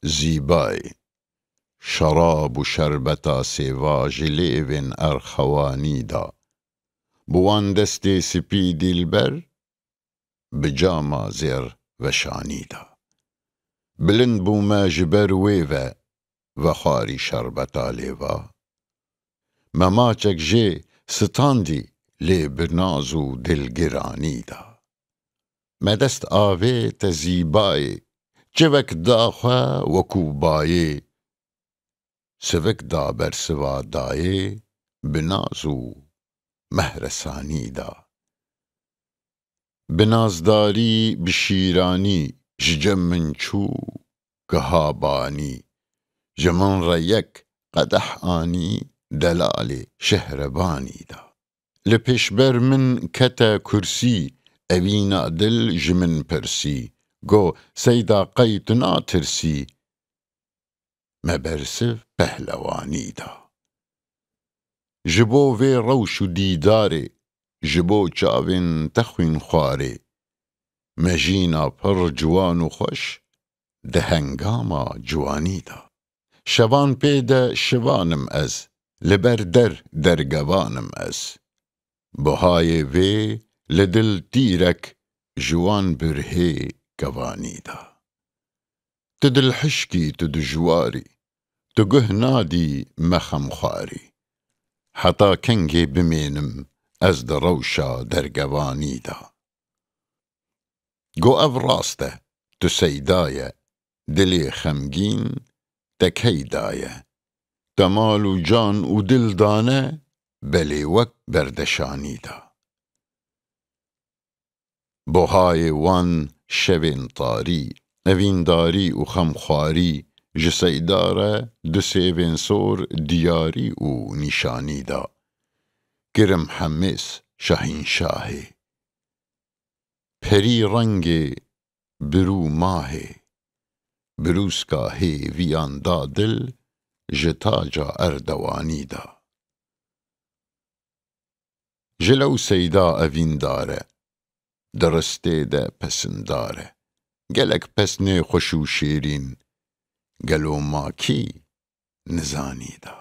زیبای شراب و شربتا سیوا جلیوین ارخوانی دا بوان دست سپی دیلبر بجاما زیر وشانی دا بلند بوما جبر ویوه و خاری شربتا لیوا مماچک جه ستاندی لی برنازو دلگرانی دا مدست آوه تزیبای جوک داخوا وکوبایی سوک دا برسوا دایه بنازو مهرسانی دا بنازداری بشیرانی ججم منچو گهابانی جمن ریک قدح آنی دلال شهربانی دا لپشبر من کتا کرسی اوینا دل جمن پرسی گو سیدا قیتنا ترسی مبرسف پهلوانی دا جبو وی روش و دیداره جبو چاوین تخوین خواره مجینا پر جوان و خوش ده هنگاما جوانی دا شوان پیدا شوانم از لبر درگوانم از بهای وی لدل تیرک جوان برهی گوانی دا تدل حشکی تدجواری تگه نادی مخم خواری حتا کنگی بمینم از دروشا درگوانی دا گو او راسته تو سیدایه دلی خمگین تکی دایه تمال و جان و دل دانه بلی وک بردشانی دا بوهای وان شوین طاری اوین داری و خمخواری جسیداره دو سیوین سور دیاری و نشانی دا گرم حمس شاهین شاهی پری رنگ برو ماهی بروسکاهی ویان دا دل جتاجا اردوانی دا جلو سیدا اوین داره درسته ده پسنداره گلک پسنه خوشو شیرین گلو ماکی نزانی دا